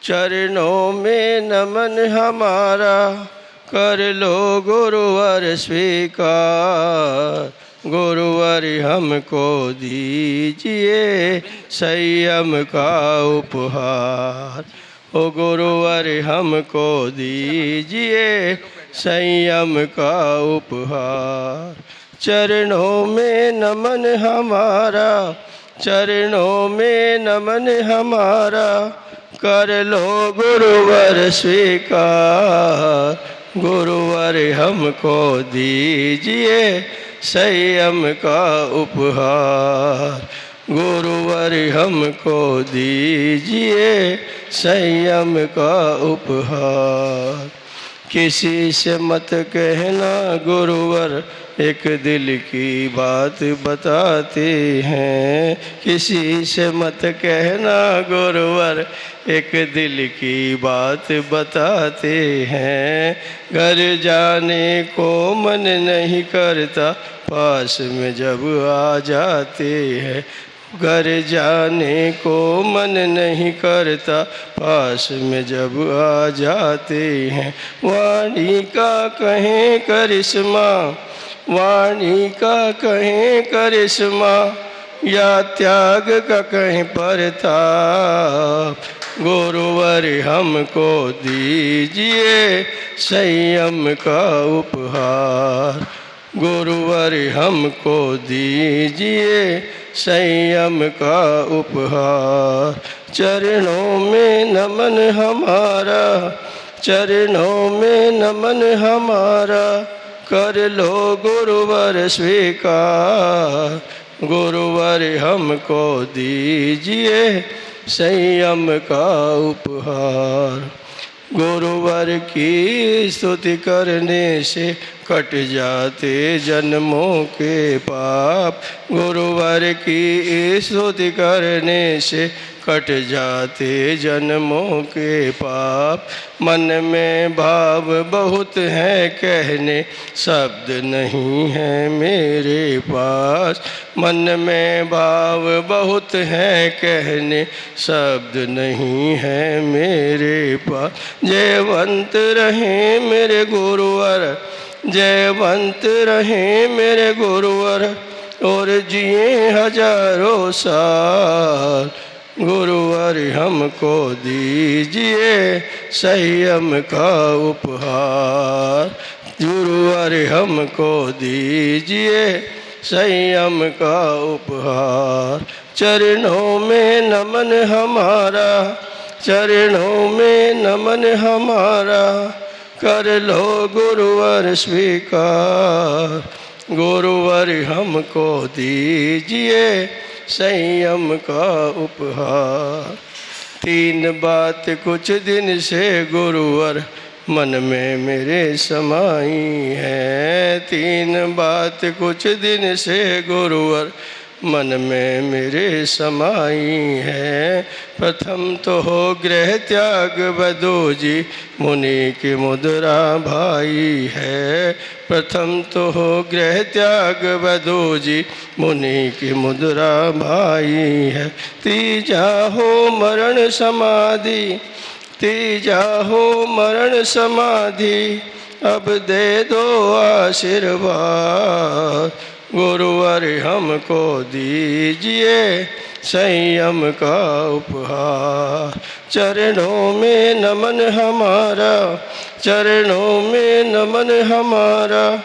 चरणों में नमन हमारा, कर लो गुरुवर स्वीकार। गुरुवर हमको दीजिए संयम का उपहार। ओ गुरुवर हमको दीजिए संयम का उपहार। चरणों में नमन हमारा, चरणों में नमन हमारा, कर लो गुरुवर स्वीकार। गुरुवर हमको दीजिए संयम का उपहार। गुरुवर हमको दीजिए संयम का उपहार। किसी से मत कहना गुरुवर एक दिल की बात बताते हैं। किसी से मत कहना गुरुवर एक दिल की बात बताते हैं। घर जाने को मन नहीं करता, पास में जब आ जाते हैं। घर जाने को मन नहीं करता, पास में जब आ जाते हैं। वाणी का कहें करिश्मा, वाणी का कहें करिश्मा, या त्याग का कहें परताप। गुरुवर हमको दीजिए संयम का उपहार। गुरुवर हमको दीजिए संयम का उपहार। चरणों में नमन हमारा, चरणों में नमन हमारा, कर लो गुरुवर स्वीकार। गुरुवर हमको दीजिए संयम का उपहार। गुरुवर की स्तुति करने से कट जाते जन्मों के पाप। गुरुवर की स्तुति करने से कट जाते जन्मों के पाप। मन में भाव बहुत है कहने, शब्द नहीं है मेरे पास। मन में भाव बहुत है कहने, शब्द नहीं है मेरे पास। जयवंत रहे मेरे गुरुवर, जयवंत रहे मेरे गुरुवर, और जिए हजारों साल। गुरुवर हमको दीजिए संयम का उपहार। गुरुवर हमको दीजिए संयम का उपहार। चरणों में नमन हमारा, चरणों में नमन हमारा, कर लो गुरुवर स्वीकार। गुरुवर हमको दीजिए संयम का उपहार। तीन बात कुछ दिन से गुरुवर मन में मेरे समाई है। तीन बात कुछ दिन से गुरुवर मन में मेरे समाई है। प्रथम तो हो गृह त्याग बधू जी, मुनि की मुद्रा भाई है। प्रथम तो हो गृह त्याग बधू जी, मुनि की मुद्रा भाई है। तीजा हो मरण समाधि, तीजा हो मरण समाधि, अब दे दो आशीर्वाद। गुरुवर हमको दीजिए संयम का उपहार। चरणों में नमन हमारा, चरणों में नमन हमारा,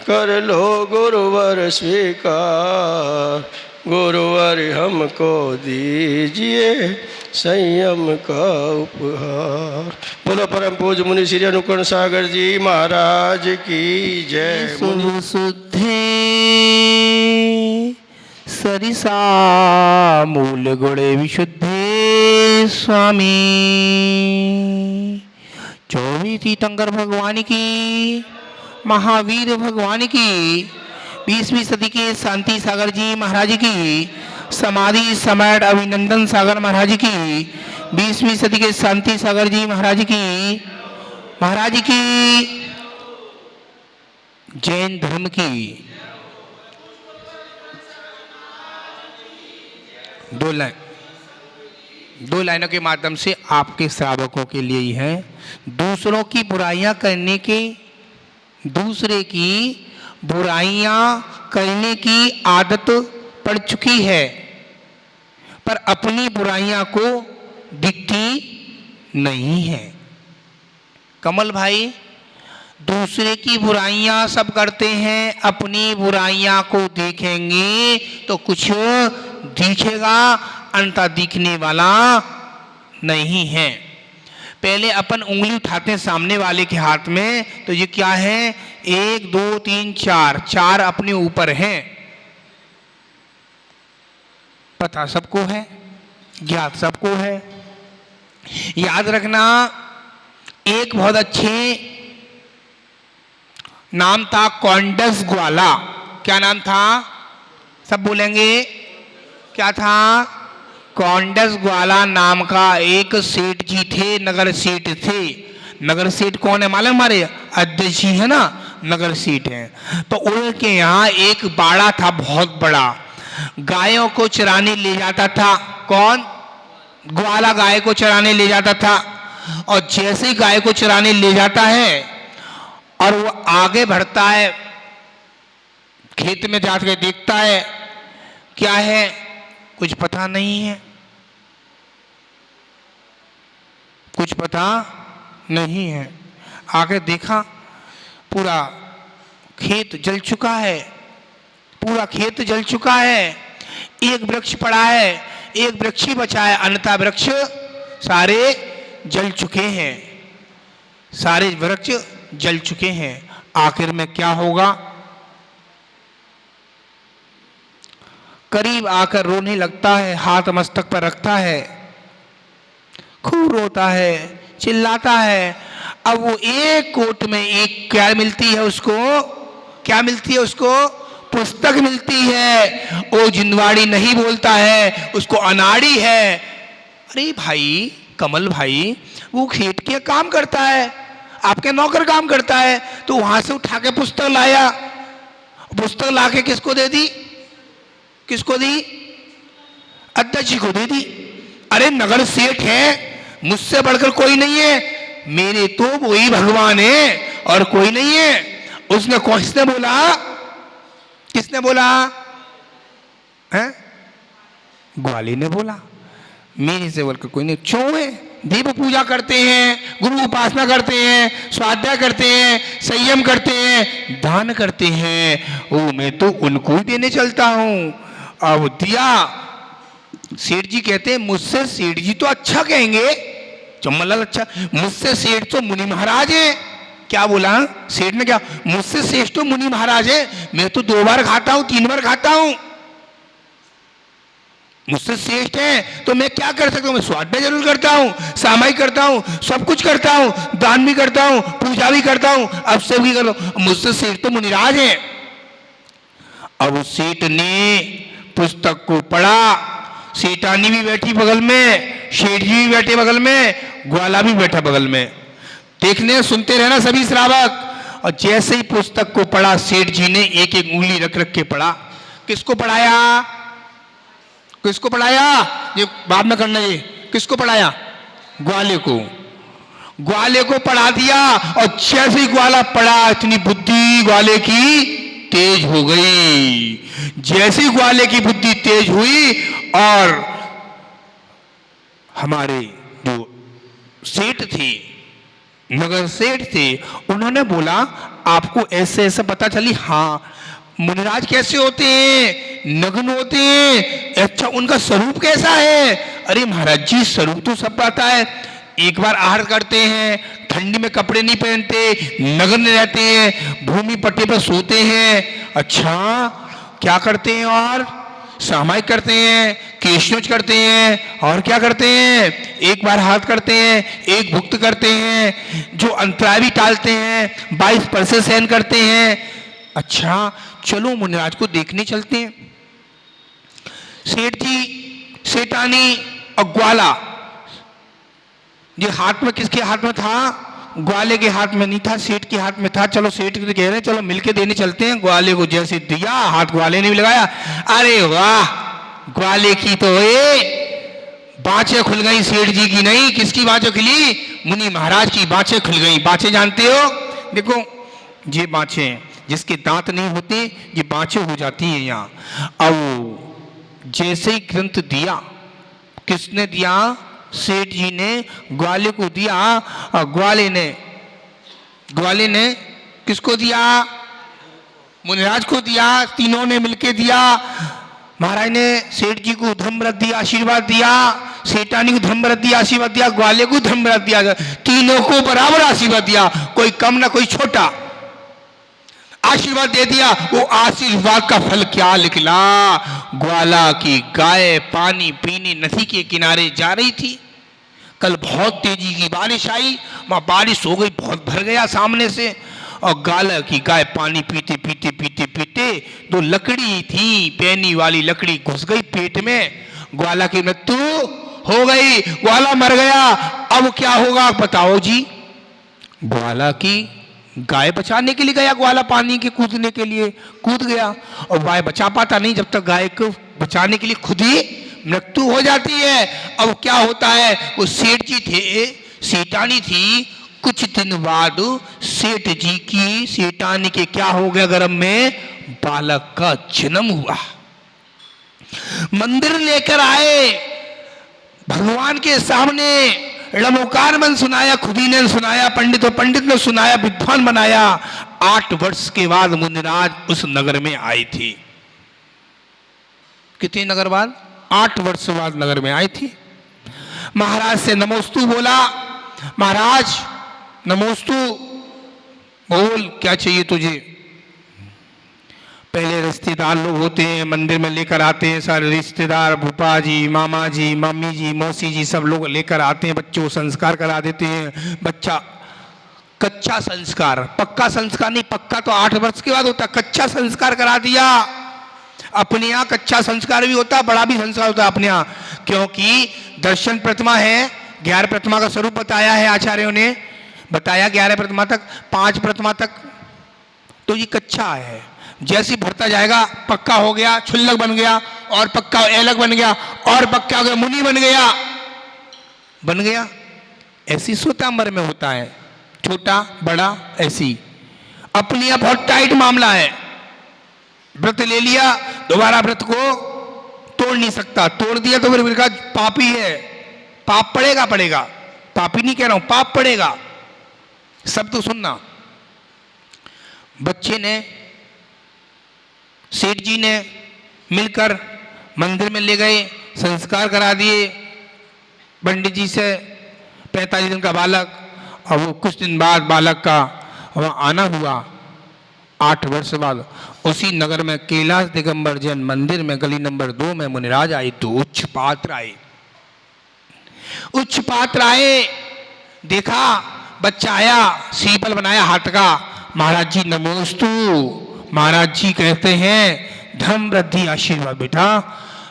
कर लो गुरुवर स्वीकार। गुरुवर हमको दीजिए संयम का उपहार। बोलो परम पूज्य मुनि श्री अनुकूल सागर जी महाराज की जय। मुनि शुद्धे सरिसा मूल गुणे विशुद्धे स्वामी। 24 तीर्थंकर भगवान की, महावीर भगवान की, 20वीं सदी के शांति सागर जी महाराज की, समाधि सम्राट अभिनंदन सागर महाराज की, 20वीं सदी के शांति सागर जी महाराज की जैन धर्म की 2 लाइन 2 लाइनों के माध्यम से आपके श्रावकों के लिए ही है। दूसरों की बुराइयां करने की, दूसरे की बुराइयां करने की आदत पड़ चुकी है, पर अपनी बुराइयां को दिखती नहीं है। कमल भाई, दूसरे की बुराइयां सब करते हैं, अपनी बुराइयां को देखेंगे तो कुछ दिखेगा, अन्यथा दिखने वाला नहीं है। पहले अपन उंगली उठाते हैं सामने वाले के हाथ में, तो ये क्या है? 1 2 3 4, 4 अपने ऊपर हैं। पता सबको है, ज्ञात सबको है। याद रखना, एक बहुत अच्छे नाम था कॉन्डस ग्वाला। क्या नाम था? सब बोलेंगे, क्या था? कॉन्डस ग्वाला नाम का एक सेठ जी थे, नगर सेठ थे। नगर सेठ कौन है मालूम? हमारे अध्यक्ष जी है ना, नगर सेठ है। तो उनके यहाँ एक बाड़ा था बहुत बड़ा, गायों को चराने ले जाता था। कौन? ग्वाला गाय को चराने ले जाता था। और जैसे ही गाय को चराने ले जाता है और वो आगे बढ़ता है, खेत में जाकर देखता है, क्या है? कुछ पता नहीं है, कुछ पता नहीं है। आगे देखा, पूरा खेत जल चुका है, पूरा खेत जल चुका है। एक वृक्ष पड़ा है, एक वृक्ष ही बचा है, अन्यथा वृक्ष सारे जल चुके हैं, सारे वृक्ष जल चुके हैं। आखिर में क्या होगा? करीब आकर रोने लगता है, हाथ मस्तक पर रखता है, खूब रोता है, चिल्लाता है। अब वो एक कोट में एक क्या मिलती है उसको? क्या मिलती है उसको? पुस्तक मिलती है। वो जिंदवाड़ी नहीं बोलता है, उसको अनाड़ी है। अरे भाई, कमल भाई, वो खेत के काम करता है, आपके नौकर काम करता है, तो वहां से उठा के पुस्तक लाया। पुस्तक लाके किसको दे दी? किसको दी? अध्यक्ष जी को दे दी। अरे नगर सेठ है, मुझसे बढ़कर कोई नहीं है, मेरे तो वही भगवान है और कोई नहीं है। उसने किसने बोला? किसने बोला है? ग्वाली ने बोला, मेरे से बढ़कर कोई नहीं। क्यों है? देव पूजा करते हैं, गुरु उपासना करते हैं, स्वाध्याय करते हैं, संयम करते हैं, दान करते हैं। ओ, मैं तो उनको ही देने चलता हूं। अब दिया। सेठ जी कहते हैं, मुझसे सेठ जी तो अच्छा कहेंगे, चम्मलाल अच्छा, मुझसे सेठ तो मुनि महाराज है। क्या बोला सेठ ने? क्या? मुझसे सेठ तो मुनि महाराज है, मैं तो 2 बार खाता हूं, 3 बार खाता हूं। मुझसे श्रेष्ठ है तो मैं क्या कर सकता हूं? मैं स्वाध्याय जरूर करता हूं, सामायिक करता हूं, सब कुछ करता हूं, दान भी करता हूं, पूजा भी करता हूं, अब सब भी करता हूं। मुझसे सेठ तो मुनिराज है। अब उस सेठ ने पुस्तक को पढ़ा, सेठानी भी बैठी बगल में, सेठ जी भी बैठे बगल में, ग्वाला भी बैठा बगल में। देखने सुनते रहना सभी श्रावक। और जैसे ही पुस्तक को पढ़ा, सेठ जी ने एक एक उंगली रख रख के पढ़ा। किसको पढ़ाया? किसको पढ़ाया? ये बाद में करना, ये किसको पढ़ाया? ग्वाले को। ग्वाले को पढ़ा दिया। और जैसे ही ग्वाला पढ़ा, इतनी बुद्धि ग्वाले की तेज हो गई। जैसे ही ग्वाले की बुद्धि तेज हुई और हमारे जो सेठ थे, नगर सेठ थे, उन्होंने बोला, आपको ऐसे ऐसे पता चली? हाँ। मुनिराज कैसे होते हैं? नग्न होते हैं। अच्छा, उनका स्वरूप कैसा है? अरे महाराज जी, स्वरूप तो सब पता है। एक बार आहार करते हैं, ठंडी में कपड़े नहीं पहनते, नग्न रहते हैं, भूमि पट्टे पर सोते हैं। अच्छा, क्या करते हैं? और सामायिक करते हैं, केशनोच करते हैं, और क्या करते हैं? एक बार हाथ करते हैं, एक भुक्त करते हैं, जो अंतराय भी टालते हैं, 22 परसे सहन करते हैं। अच्छा, चलो मुनिराज को देखने चलते हैं। सेठ जी, सेठानी और ग्वाला, ये हाथ में किसके हाथ में था? ग्वाले के हाथ में नहीं था, सेठ के हाथ में था। चलो सेठ कह रहे हैं, चलो मिलके देने चलते हैं। ग्वाले को जैसे दिया, हाथ ग्वाले ने भी लगाया। अरे वाह, ग्वाले की तो ये बाँचें खुल गई सेठ जी की, नहीं किसकी बाँचें खुली? मुनि महाराज की बाँचें खुल गई। बाँचें जानते हो? देखो ये बाँचें, जिसके दांत नहीं होते ये बाँचें हो जाती है यहाँ। अब जैसे ही ग्रंथ दिया, किसने दिया? सेठ जी ने ग्वाले को दिया, और ग्वाले ने किसको दिया? मुनिराज को दिया। तीनों ने मिलके दिया। महाराज ने सेठ जी को धर्मव्रत दिया, आशीर्वाद दिया, सेठानी को धर्मव्रत दिया, आशीर्वाद दिया, ग्वाले को धर्मव्रत दिया, तीनों को बराबर आशीर्वाद दिया, कोई कम ना कोई छोटा, आशीर्वाद दे दिया। वो आशीर्वाद का फल क्या निकला? ग्वाला की गाय पानी पीने नदी के किनारे जा रही थी। कल बहुत तेजी की बारिश आई, वहां बारिश हो गई, बहुत भर गया सामने से, और ग्वाला की गाय पानी पीते पीते पीते पीते दो लकड़ी थी, पैनी वाली लकड़ी घुस गई पेट में, ग्वाला की मृत्यु हो गई, ग्वाला मर गया। अब क्या होगा बताओ जी? ग्वाला की गाय बचाने के लिए गया, ग्वाला पानी के कूदने के लिए कूद गया, और गाय बचा पाता नहीं जब तक गाय को बचाने के लिए खुद ही मृत्यु हो जाती है। अब क्या होता है? वो सेठ जी थे, सेठानी थी, कुछ दिन बाद सेठ जी की सेठानी के क्या हो गया? गर्भ में बालक का जन्म हुआ। मंदिर लेकर आए, भगवान के सामने णमोकार मन सुनाया, खुद ही ने सुनाया, पंडित ने सुनाया, विद्वान बनाया। 8 वर्ष के बाद मुनिराज उस नगर में आई थी। कितने नगर बाद? 8 वर्ष बाद नगर में आई थी। महाराज से नमोस्तु बोला। महाराज नमोस्तु, बोल क्या चाहिए तुझे? पहले रिश्तेदार लोग होते हैं, मंदिर में लेकर आते हैं सारे रिश्तेदार, फूफा जी, मामा जी, मम्मी जी, मौसी जी, सब लोग लेकर आते हैं, बच्चों को संस्कार करा देते हैं। बच्चा कच्चा संस्कार, पक्का संस्कार नहीं, पक्का तो 8 वर्ष के बाद होता, कच्चा संस्कार करा दिया। अपने यहाँ कच्चा संस्कार भी होता, बड़ा भी संस्कार होता अपने यहाँ, क्योंकि दर्शन प्रतिमा है, 11 प्रतिमा का स्वरूप बताया है आचार्यों ने, बताया 11 प्रतिमा तक, 5 प्रतिमा तक, तो ये कच्चा है। जैसे बढ़ता जाएगा पक्का हो गया, क्षुल्लक बन गया, और पक्का एलक बन गया, और पक्का हो गया, मुनि बन गया। ऐसी श्वेतांबर में होता है, छोटा बड़ा ऐसी। अपने यहाँ बहुत टाइट मामला है, व्रत ले लिया, दोबारा व्रत को तोड़ नहीं सकता, तोड़ दिया तो फिर कहा पापी है, पाप पड़ेगा, पापी नहीं कह रहा हूं, पाप पड़ेगा। सब तो सुनना। बच्चे ने, सेठ जी ने मिलकर मंदिर में ले गए, संस्कार करा दिए पंडित जी से। 45 दिन का बालक, और वो कुछ दिन बाद बालक का वहाँ आना हुआ। 8 वर्ष बाद उसी नगर में कैलाश दिगंबर जैन मंदिर में गली नंबर 2 में मुनिराज आए। तो उच्च पात्र आए, देखा बच्चा आया, सीपल बनाया हाथ का। महाराज जी नमोस्तु। महाराज जी कहते हैं धर्म वृद्धि आशीर्वाद बेटा।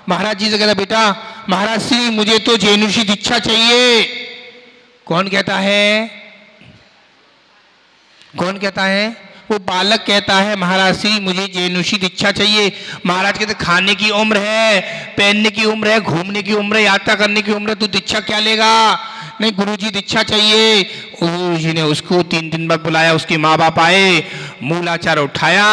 महाराज जी से कहता बेटा, महाराज श्री मुझे तो जैनुषी दीक्षा चाहिए। कौन कहता है? वो बालक कहता है महाराज श्री मुझे जैनुषी दीक्षा चाहिए। महाराज कहते खाने की उम्र है, पहनने की उम्र है, घूमने की उम्र है, यात्रा करने की उम्र है, तू दीक्षा क्या लेगा? नहीं गुरुजी दीक्षा चाहिए। गुरुजी ने उसको 3 दिन बाद बुलाया, उसके माँ बाप आए, मूलाचार उठाया,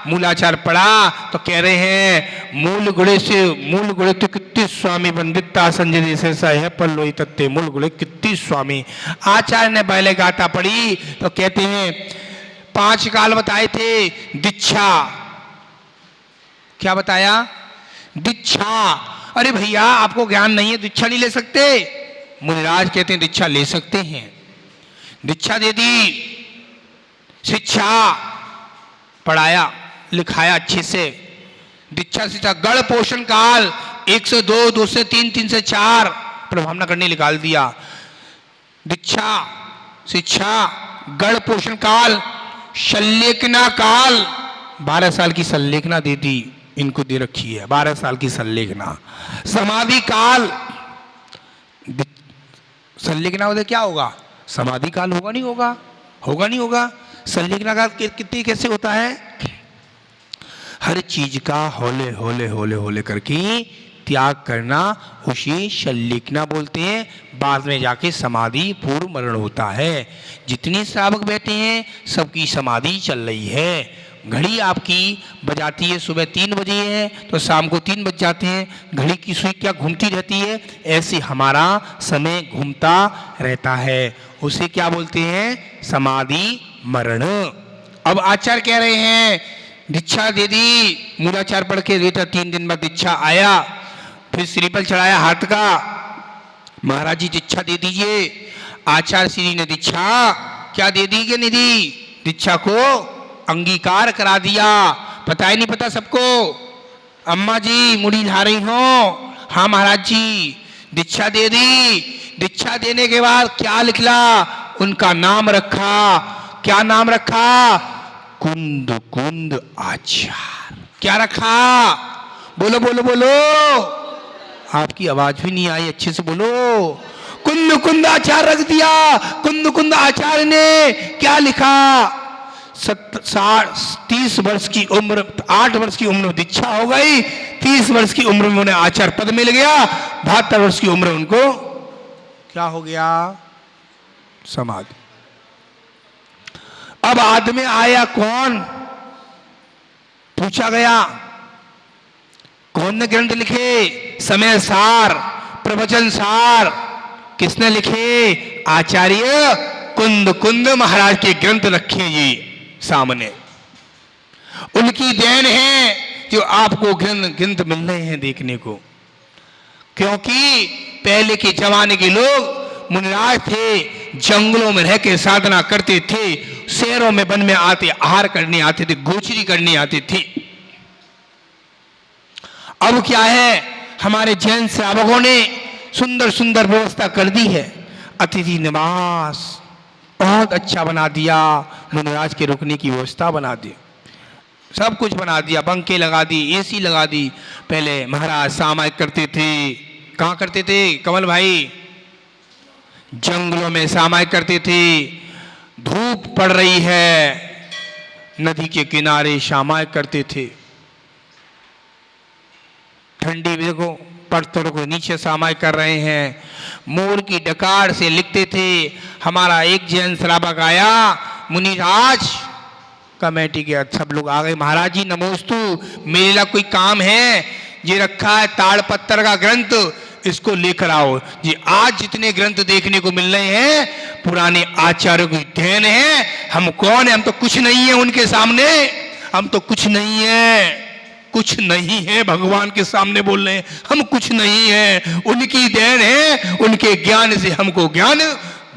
मूलाचार पढ़ा, तो कह रहे हैं मूल गुणे तो कितने स्वामी वंदिता संजय जैसे है पल्लोई तत्ते मूल गुणे कितने स्वामी। आचार्य ने पहले गाथा पढ़ी तो कहते हैं 5 काल बताए थे। दीक्षा क्या बताया? दीक्षा। अरे भैया आपको ज्ञान नहीं है, दीक्षा नहीं ले सकते? मुनिराज कहते हैं दीक्षा ले सकते हैं। दीक्षा दे दी, शिक्षा पढ़ाया लिखाया अच्छे से, दीक्षा शिक्षा गढ़ पोषण काल 1 से 2, 2 से 3, 3 से 4 प्रभावना करने निकाल दिया। दीक्षा शिक्षा गढ़ पोषण काल, संलेखना काल 12 साल की संलेखना दे दी, इनको दे रखी है 12 साल की संलेखना। समाधि काल, संलेखना होते क्या होगा? समाधि काल होगा नहीं होगा। संलेखना काल कितनी कैसे होता है? हर चीज का होले करके त्याग करना उसे शल्लिकना बोलते हैं। बाद में जाके समाधि पूर्व मरण होता है। जितने श्रावक बैठे हैं सबकी समाधि चल रही है। घड़ी आपकी बजाती है, सुबह 3 बजे है तो शाम को 3 बज जाते हैं। घड़ी की सुई क्या घूमती रहती है, ऐसे हमारा समय घूमता रहता है। उसे क्या बोलते हैं, समाधि मरण। अब आचार्य कह रहे हैं दीक्षा दे दी, मूलाचार पढ़ के बेटा 3 दिन बाद दीक्षा आया, फिर श्रीफल चढ़ाया हाथ का, महाराज जी दीक्षा दे दीजिए। आचार्य श्री ने दीक्षा क्या दे दी कि नहीं दी, दीक्षा को अंगीकार करा दिया। पता ही नहीं पता सबको, अम्मा जी मुड़ी ला रही हो, हाँ महाराज जी दीक्षा दे दी। दीक्षा देने के बाद क्या लिखला, उनका नाम रखा। क्या नाम रखा, कुंद कुंद आचार्य। क्या रखा, बोलो बोलो बोलो, आपकी आवाज भी नहीं आई, अच्छे से बोलो। कुंद कुंद आचार्य रख दिया। कुंद कुंद आचार्य ने क्या लिखा, 30 वर्ष की उम्र, 8 वर्ष की उम्र में दीक्षा हो गई, 30 वर्ष की उम्र में उन्हें आचार्य पद मिल गया, 72 वर्ष की उम्र में उनको क्या हो गया, समाधि। अब आदमी आया कौन, पूछा गया कौन ने ग्रंथ लिखे, समय सार, प्रवचन सार किसने लिखे, आचार्य कुंद कुंद महाराज के ग्रंथ रखे ये सामने। उनकी देन है जो आपको ग्रंथ मिल रहे हैं देखने को। क्योंकि पहले के जमाने के लोग मुनिराज थे, जंगलों में रह के साधना करते थे, शहरों में वन में आते आहार करने आते थे, गोचरी करने आते थे। अब क्या है, हमारे जैन श्रावकों ने सुंदर सुंदर व्यवस्था कर दी है। अतिथि निवास बहुत अच्छा बना दिया, मुनिराज के रुकने की व्यवस्था बना दी, सब कुछ बना दिया, पंखे लगा दी, एसी लगा दी। पहले महाराज सामायिक करते थे, कहाँ करते थे कमल भाई, जंगलों में सामायिक करते थे। धूप पड़ रही है, नदी के किनारे सामायिक करते थे। ठंडी देखो पत्थरों को नीचे सामायिक कर रहे हैं, मोर की डकार से लिखते थे। हमारा एक जैन श्रावक आया, मुनिराज कमेटी के सब लोग आ गए, महाराज जी नमोस्तु, मेरे लिए कोई काम है, ये रखा है ताड़ पत्थर का ग्रंथ, इसको लेकर आओ जी। आज जितने ग्रंथ देखने को मिल रहे हैं पुराने आचार्यों की देन है। हम कौन है, हम तो कुछ नहीं है उनके सामने, हम तो कुछ नहीं है, कुछ नहीं है, भगवान के सामने बोल रहे हैं हम कुछ नहीं है। उनकी देन है, उनके ज्ञान से हमको ज्ञान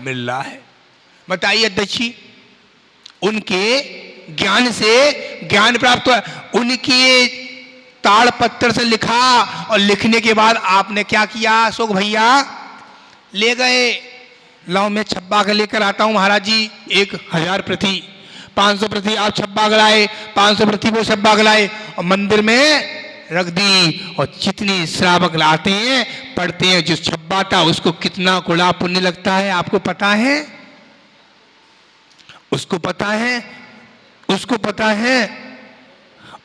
मिल रहा है। बताइए अध्यक्ष जी, उनके ज्ञान से ज्ञान प्राप्त हुआ, उनके ताड़ पत्थर से लिखा, और लिखने के बाद आपने क्या किया अशोक भैया, ले गए, लाओ मैं छब्बा के लेकर आता हूं महाराज जी, 1000 प्रति, 500 प्रति आप छब्बा गलाए, 500 प्रति वो छब्बा गलाए, और मंदिर में रख दी। और जितने श्रावक लाते हैं पढ़ते हैं, जो छब्बा था उसको कितना गुणा पुण्य लगता है आपको पता है, उसको पता है, उसको पता है,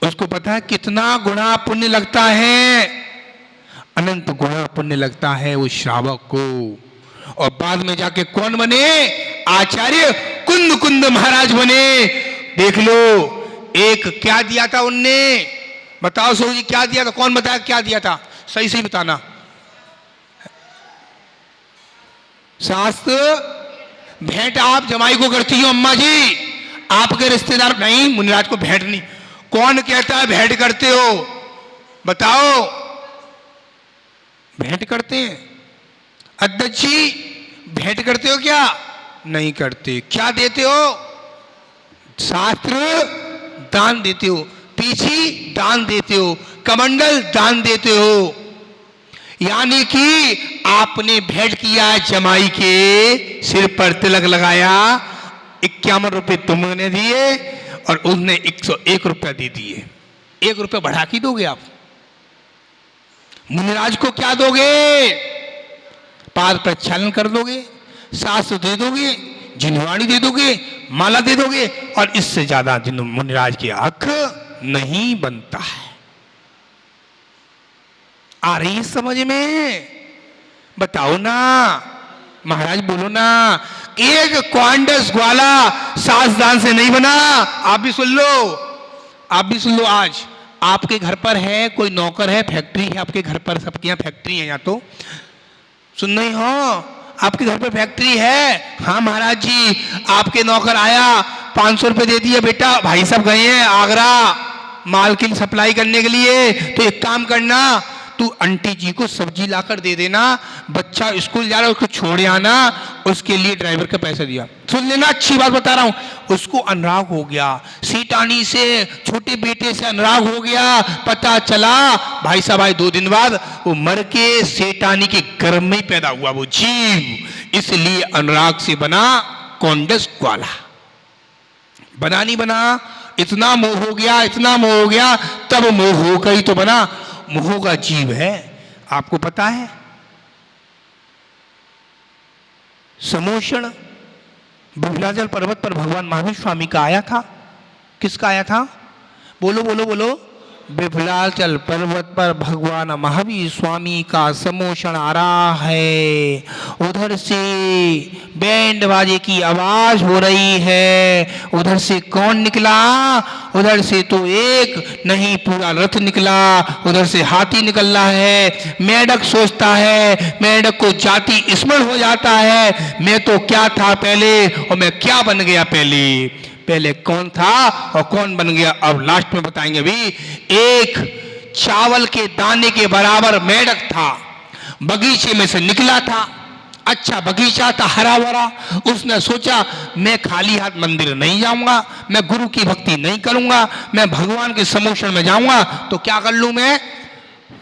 उसको पता है कितना गुणा पुण्य लगता है, अनंत गुणा पुण्य लगता है उस श्रावक को। और बाद में जाके कौन बने, आचार्य कुंद कुंद महाराज बने। देख लो, एक क्या दिया था उनने, बताओ सो जी क्या दिया था, कौन बताया क्या दिया था, सही सही बताना। शास्त्र भेंट आप जमाई को करती हो अम्मा जी, आपके रिश्तेदार नहीं, मुनिराज को भेंट नहीं। कौन कहता है भेंट करते हो, बताओ, भेंट करते हैं अध्यक्ष जी, भेंट करते हो क्या, नहीं करते। क्या देते हो, शास्त्र दान देते हो, पीछी दान देते हो, कमंडल दान देते हो। यानी कि आपने भेंट किया, जमाई के सिर पर तिलक लगाया, 51 रुपए तुमने दिए और उसने 101 रुपया दे दिए। 1 रुपया बढ़ा के दोगे आप, मुनिराज को क्या दोगे, पाद प्रक्षालन कर दोगे, शास्त्र दे दोगे, जिनवाणी दे दोगे, माला दे दोगे, और इससे ज्यादा मुनिराज के हक नहीं बनता है। आ रही है समझ में? बताओ ना महाराज, बोलो ना। एक क्वांडस ग्वाला सासदान से नहीं बना। आप भी सुन लो, आप भी सुन लो। आज आपके घर पर है कोई नौकर है, फैक्ट्री है आपके घर पर, सबके यहाँ फैक्ट्री है। यहाँ तो सुन नहीं हो, आपके घर पर फैक्ट्री है। हाँ महाराज जी, आपके नौकर आया, 500 रुपये दे दिए, बेटा भाई साहब गए हैं आगरा माल की सप्लाई करने के लिए, तो एक काम करना, तू आंटी जी को सब्जी लाकर दे देना, बच्चा स्कूल जा रहा है उसको छोड़ आना, उसके लिए ड्राइवर का पैसा दिया। सुन लेना, अच्छी बात बता रहा हूं। उसको अनुराग हो गया, सीटानी से, छोटे बेटे से अनुराग हो गया। पता चला भाई साहब आए 2 दिन बाद, वो मर के सेठानी के गर्भ में ही पैदा हुआ वो जीव। इसलिए अनुराग से बना कॉन्डस ग्वाला। बना नहीं बना, इतना मोह हो गया, इतना मोह हो गया, तब मोह हो गई तो बना। मोह का जीव है। आपको पता है समोषण बिभलाचल पर्वत पर भगवान महावीर स्वामी का आया था। किसका आया था? बोलो बोलो बोलो। बिभलाचल पर्वत पर भगवान महावीर स्वामी का समोषण आ रहा है। उधर से बैंड बाजे की आवाज हो रही है। उधर से कौन निकला? उधर से तो एक नहीं पूरा रथ निकला। उधर से हाथी निकल रहा है। मेढक सोचता है, मेढक को जाति स्मरण हो जाता है, मैं तो क्या था पहले और मैं क्या बन गया पहले। पहले कौन था और कौन बन गया, अब लास्ट में बताएंगे। भी एक चावल के दाने के बराबर मेढक था, बगीचे में से निकला था। अच्छा बगीचा था, हरा भरा। उसने सोचा मैं खाली हाथ मंदिर नहीं जाऊंगा, मैं गुरु की भक्ति नहीं करूंगा, मैं भगवान के समोषण में जाऊंगा, तो क्या कर लूं मैं?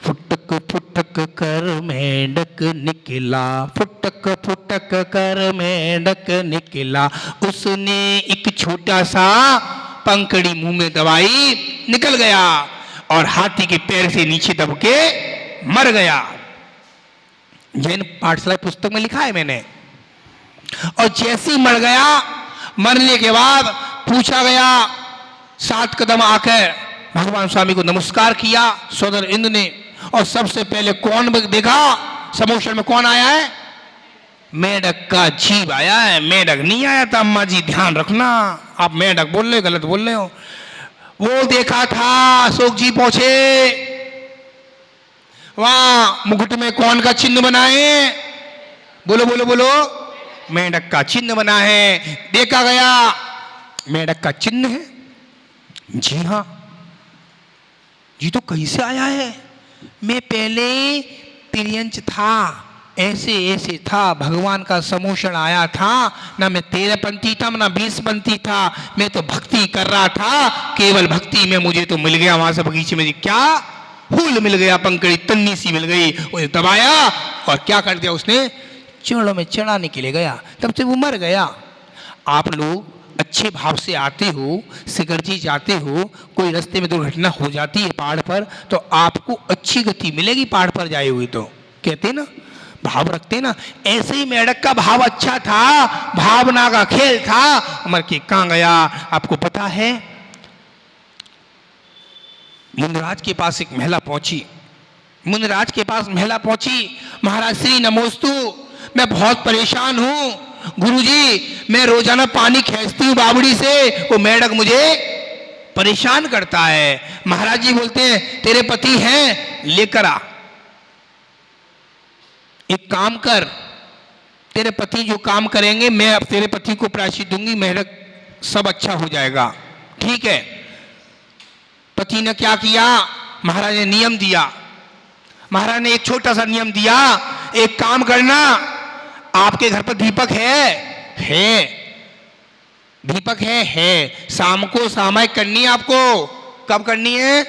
फुटक फुटक कर मेढक निकला, फुटक फुटक कर मेढक निकला। उसने एक छोटा सा पंखड़ी मुंह में दबाई, निकल गया और हाथी के पैर से नीचे दब के मर गया। जैन पाठशाला पुस्तक में लिखा है मैंने। और जैसे ही मर गया, मरने के बाद पूछा गया, 7 कदम आकर भगवान स्वामी को नमस्कार किया सौदर इंद्र ने। और सबसे पहले कौन देखा समोषण में? कौन आया है? मेढक का जीव आया है। मेढक नहीं आया था। अम्मा जी ध्यान रखना, आप मेढक बोल रहे हो, गलत बोल रहे हो। वो देखा था। अशोक जी पहुंचे, वहां मुकुट में कौन का चिन्ह बना है? बोलो बोलो बोलो। मेढक का चिन्ह बना है। देखा गया मेढक का चिन्ह है। जी हाँ जी, तो कैसे आया है? मैं पहले तिर्यंच था, ऐसे ऐसे था, भगवान का समोषण आया था। ना मैं 13पंथी था ना 20पंथी था, मैं तो भक्ति कर रहा था, केवल भक्ति में मुझे तो मिल गया वहां से बगीचे में। क्या फूल मिल गया, पंखड़ी तन्नी सी मिल गई, उसे दबाया और क्या कर दिया उसने? चरणों में चढ़ाने के लिए गया, तब से वो मर गया। आप लोग अच्छे भाव से आते हो, सिकरजी जाते हो, कोई रास्ते में दुर्घटना हो जाती है पहाड़ पर, तो आपको अच्छी गति मिलेगी पहाड़ पर जाए हुए। तो कहते ना, भाव रखते ना। ऐसे ही मेढक का भाव अच्छा था, भावना का खेल था। मर के कहां गया आपको पता है? मुनिराज के पास एक महिला पहुंची। मुनिराज के पास महिला पहुंची, महाराज श्री नमोस्तु, मैं बहुत परेशान हूं गुरुजी, मैं रोजाना पानी खींचती हूँ बावड़ी से, वो मेढक मुझे परेशान करता है। महाराज जी बोलते हैं तेरे पति हैं, लेकर आ, एक काम कर, तेरे पति जो काम करेंगे मैं अब तेरे पति को प्रायश्चित दूंगी, मेढक सब अच्छा हो जाएगा। ठीक है। पति ने क्या किया? महाराज ने नियम दिया। महाराज ने एक छोटा सा नियम दिया, एक काम करना, आपके घर पर दीपक है दीपक है, शाम को सामायिक करनी है आपको। कब करनी है?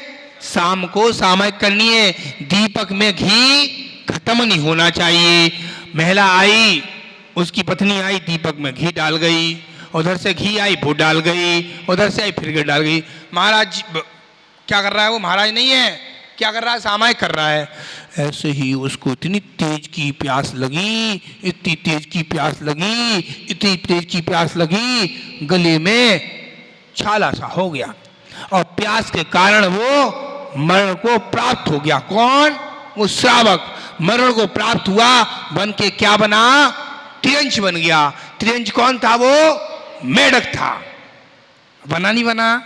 शाम को सामायिक करनी है। दीपक में घी खत्म नहीं होना चाहिए। महिला आई, उसकी पत्नी आई, दीपक में घी डाल गई, उधर से घी आई वो डाल गई, उधर से आई फिर डाल गई। महाराज क्या कर रहा है? वो महाराज नहीं है, क्या कर रहा है? सामायिक कर रहा है। ऐसे ही उसको इतनी तेज की प्यास लगी, इतनी तेज की प्यास लगी, इतनी तेज की प्यास लगी, गले में छाला सा हो गया और प्यास के कारण वो मरण को प्राप्त हो गया। कौन? वो श्रावक मरण को प्राप्त हुआ, बन के क्या बना? तिरंज बन गया। तिरंज कौन था? वो मेढक था। बना नहीं बना?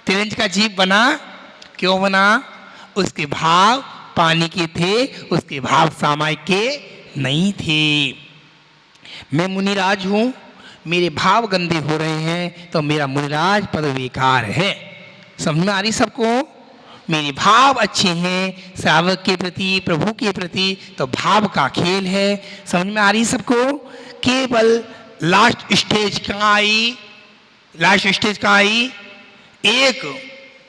तिरंज का जीव बना। क्यों बना? उसके भाव पानी के थे, उसके भाव सामायिक के नहीं थे। मैं मुनिराज हूं, मेरे भाव गंदे हो रहे हैं तो मेरा मुनिराज पद बेकार है। समझ में आ रही सबको? मेरे भाव अच्छे हैं श्रावक के प्रति, प्रभु के प्रति, तो भाव का खेल है। समझ में आ रही सबको? केवल लास्ट स्टेज कहाँ आई? लास्ट स्टेज कहाँ आई? एक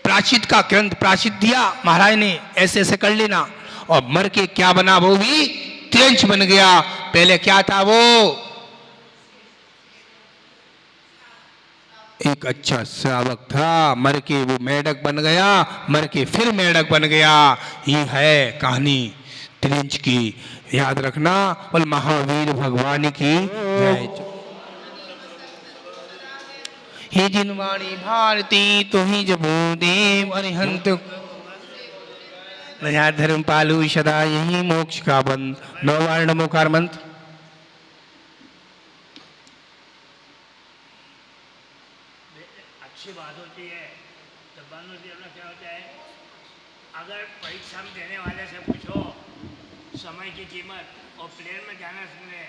प्राचित का ग्रंथ प्राचित दिया महाराज ने, ऐसे ऐसे कर लेना, और मर के क्या बना? वो भी तिरंज बन गया। पहले क्या था? वो एक अच्छा श्रावक था, मर के वो मेढक बन गया, मर के फिर मेढक बन गया। ये है कहानी तिरंज की। याद रखना। बोल महावीर भगवान की जय। हे जिनवाणी भारती तुही जबू देव अरिहंत नया धर्म पालू सदा यही मोक्ष का बंद। नववार्ण नमोकार मंत्र। अच्छी बात होती है। तो बंद होती है, क्या होता है? अगर परीक्षा में देने वाले से पूछो समय की कीमत और प्लेन में जाना सुने